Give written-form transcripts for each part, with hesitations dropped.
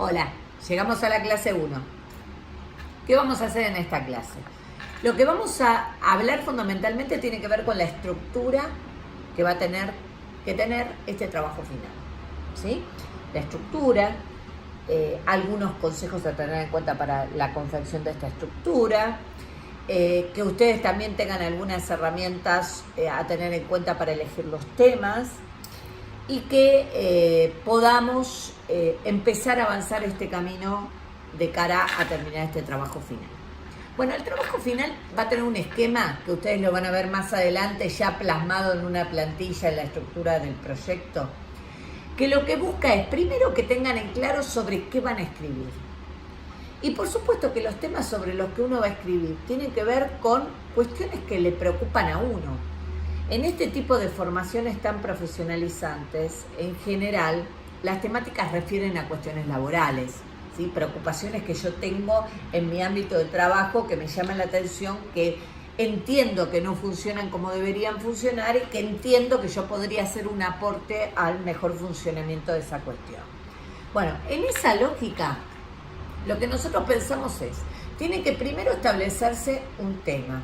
Hola, llegamos a la clase 1. ¿Qué vamos a hacer en esta clase? Lo que vamos a hablar fundamentalmente tiene que ver con la estructura que va a tener que tener este trabajo final, ¿sí? La estructura, algunos consejos a tener en cuenta para la confección de esta estructura, que ustedes también tengan algunas herramientas a tener en cuenta para elegir los temas y que podamos empezar a avanzar este camino de cara a terminar este trabajo final. Bueno, el trabajo final va a tener un esquema que ustedes lo van a ver más adelante ya plasmado en una plantilla en la estructura del proyecto, que lo que busca es primero que tengan en claro sobre qué van a escribir. Y por supuesto que los temas sobre los que uno va a escribir tienen que ver con cuestiones que le preocupan a uno. En este tipo de formaciones tan profesionalizantes, en general, las temáticas refieren a cuestiones laborales, ¿sí? Preocupaciones que yo tengo en mi ámbito de trabajo que me llaman la atención, que entiendo que no funcionan como deberían funcionar y que entiendo que yo podría hacer un aporte al mejor funcionamiento de esa cuestión. Bueno, en esa lógica, lo que nosotros pensamos es, tiene que primero establecerse un tema.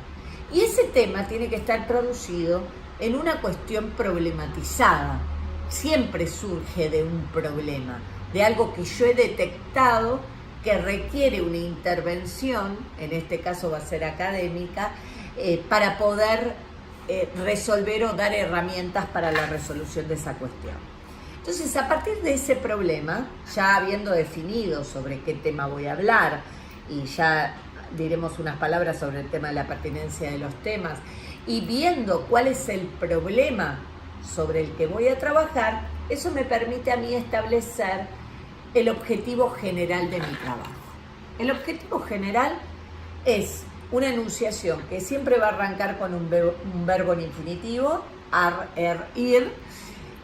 Y ese tema tiene que estar producido en una cuestión problematizada. Siempre surge de un problema, de algo que yo he detectado que requiere una intervención, en este caso va a ser académica, para poder resolver o dar herramientas para la resolución de esa cuestión. Entonces, a partir de ese problema, ya habiendo definido sobre qué tema voy a hablar y ya diremos unas palabras sobre el tema de la pertinencia de los temas y viendo cuál es el problema sobre el que voy a trabajar, eso me permite a mí establecer el objetivo general de mi trabajo. El objetivo general es una enunciación que siempre va a arrancar con un verbo en infinitivo, ir,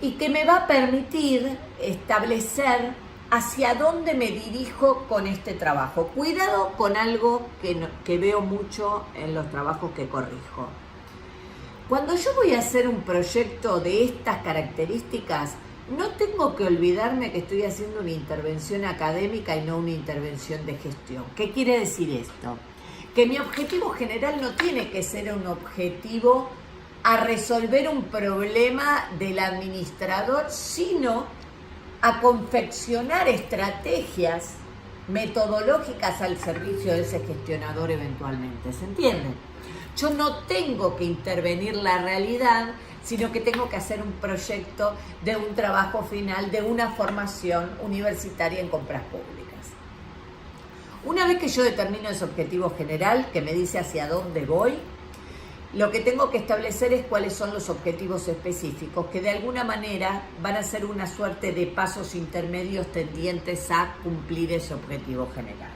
y que me va a permitir establecer hacia dónde me dirijo con este trabajo. Cuidado con algo que veo mucho en los trabajos que corrijo. Cuando yo voy a hacer un proyecto de estas características, no tengo que olvidarme que estoy haciendo una intervención académica y no una intervención de gestión. ¿Qué quiere decir esto? Que mi objetivo general no tiene que ser un objetivo a resolver un problema del administrador, sino a confeccionar estrategias metodológicas al servicio de ese gestionador eventualmente. ¿Se entiende? Yo no tengo que intervenir la realidad, sino que tengo que hacer un proyecto de un trabajo final, de una formación universitaria en compras públicas. Una vez que yo determino ese objetivo general, que me dice hacia dónde voy, lo que tengo que establecer es cuáles son los objetivos específicos, que de alguna manera van a ser una suerte de pasos intermedios tendientes a cumplir ese objetivo general.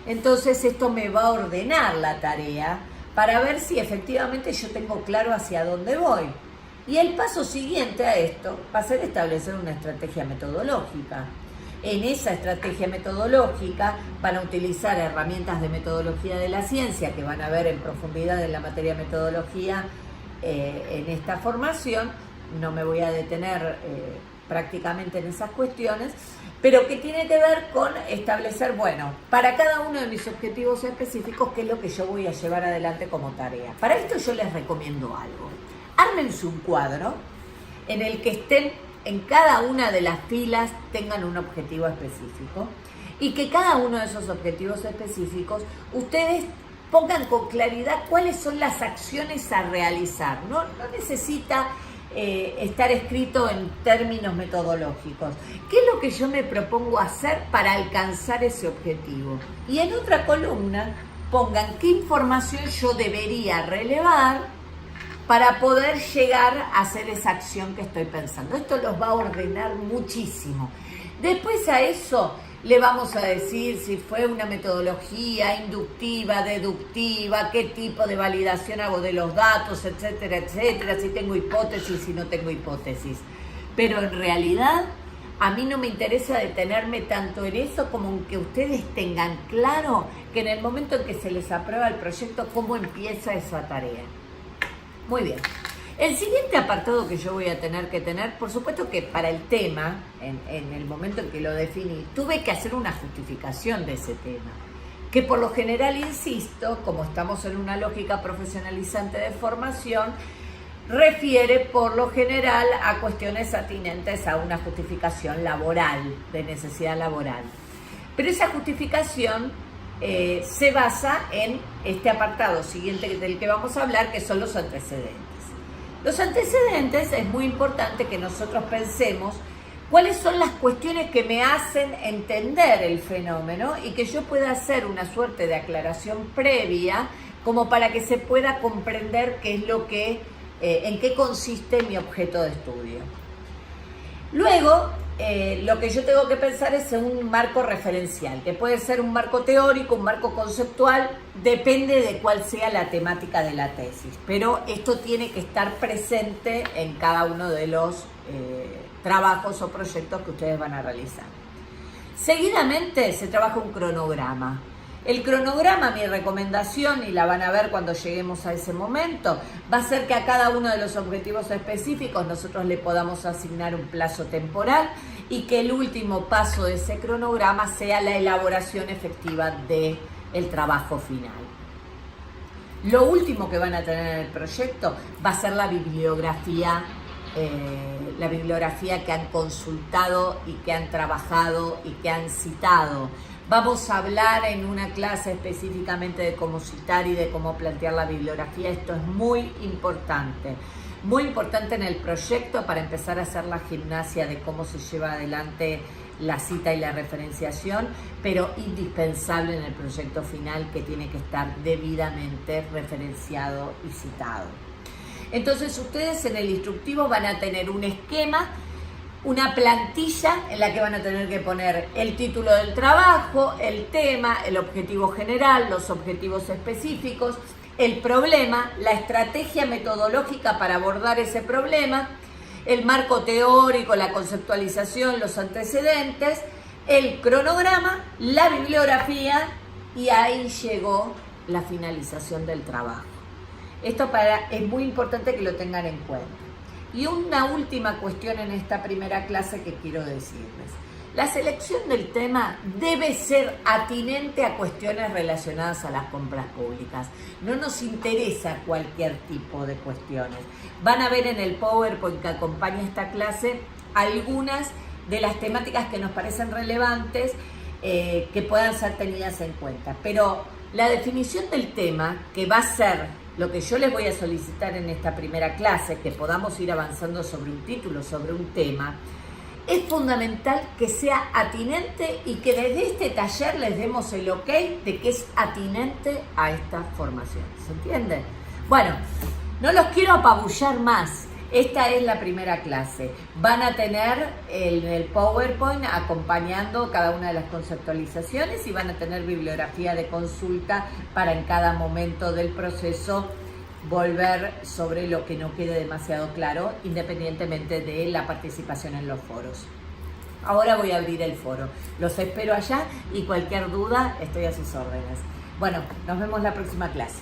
Entonces esto me va a ordenar la tarea para ver si efectivamente yo tengo claro hacia dónde voy. Y el paso siguiente a esto va a ser establecer una estrategia metodológica. En esa estrategia metodológica van a utilizar herramientas de metodología de la ciencia que van a ver en profundidad en la materia metodología en esta formación. No me voy a detener prácticamente en esas cuestiones, pero que tiene que ver con establecer, bueno, para cada uno de mis objetivos específicos, qué es lo que yo voy a llevar adelante como tarea. Para esto yo les recomiendo algo. Ármense un cuadro en el que estén en cada una de las filas tengan un objetivo específico y que cada uno de esos objetivos específicos ustedes pongan con claridad cuáles son las acciones a realizar. No necesita estar escrito en términos metodológicos. ¿Qué es lo que yo me propongo hacer para alcanzar ese objetivo? Y en otra columna pongan qué información yo debería relevar para poder llegar a hacer esa acción que estoy pensando. Esto los va a ordenar muchísimo. Después a eso le vamos a decir si fue una metodología inductiva, deductiva, qué tipo de validación hago de los datos, etcétera, etcétera, si tengo hipótesis, si no tengo hipótesis. Pero en realidad a mí no me interesa detenerme tanto en eso como en que ustedes tengan claro que en el momento en que se les aprueba el proyecto, cómo empieza esa tarea. Muy bien. El siguiente apartado que yo voy a tener que tener, por supuesto que para el tema, en el momento en que lo definí, tuve que hacer una justificación de ese tema, que por lo general, insisto, como estamos en una lógica profesionalizante de formación, refiere por lo general a cuestiones atinentes a una justificación laboral, de necesidad laboral. Pero esa justificación se basa en este apartado siguiente del que vamos a hablar, que son los antecedentes. Los antecedentes es muy importante que nosotros pensemos cuáles son las cuestiones que me hacen entender el fenómeno y que yo pueda hacer una suerte de aclaración previa como para que se pueda comprender qué es lo que, en qué consiste mi objeto de estudio. Luego, lo que yo tengo que pensar es en un marco referencial, que puede ser un marco teórico, un marco conceptual, depende de cuál sea la temática de la tesis, pero esto tiene que estar presente en cada uno de los trabajos o proyectos que ustedes van a realizar. Seguidamente se trabaja un cronograma. El cronograma, mi recomendación, y la van a ver cuando lleguemos a ese momento, va a ser que a cada uno de los objetivos específicos nosotros le podamos asignar un plazo temporal y que el último paso de ese cronograma sea la elaboración efectiva del trabajo final. Lo último que van a tener en el proyecto va a ser la bibliografía que han consultado y que han trabajado y que han citado. Vamos a hablar en una clase específicamente de cómo citar y de cómo plantear la bibliografía. Esto es muy importante en el proyecto para empezar a hacer la gimnasia de cómo se lleva adelante la cita y la referenciación, pero indispensable en el proyecto final, que tiene que estar debidamente referenciado y citado. Entonces ustedes en el instructivo van a tener un esquema, una plantilla en la que van a tener que poner el título del trabajo, el tema, el objetivo general, los objetivos específicos, el problema, la estrategia metodológica para abordar ese problema, el marco teórico, la conceptualización, los antecedentes, el cronograma, la bibliografía, y ahí llegó la finalización del trabajo. Esto es muy importante que lo tengan en cuenta. Y una última cuestión en esta primera clase que quiero decirles. La selección del tema debe ser atinente a cuestiones relacionadas a las compras públicas. No nos interesa cualquier tipo de cuestiones. Van a ver en el PowerPoint que acompaña esta clase algunas de las temáticas que nos parecen relevantes que puedan ser tenidas en cuenta. Pero la definición del tema, que va a ser lo que yo les voy a solicitar en esta primera clase, que podamos ir avanzando sobre un título, sobre un tema, es fundamental que sea atinente y que desde este taller les demos el ok de que es atinente a esta formación. ¿Se entiende? Bueno, no los quiero apabullar más. Esta es la primera clase. Van a tener el PowerPoint acompañando cada una de las conceptualizaciones y van a tener bibliografía de consulta para en cada momento del proceso volver sobre lo que no quede demasiado claro, independientemente de la participación en los foros. Ahora voy a abrir el foro. Los espero allá y cualquier duda estoy a sus órdenes. Bueno, nos vemos la próxima clase.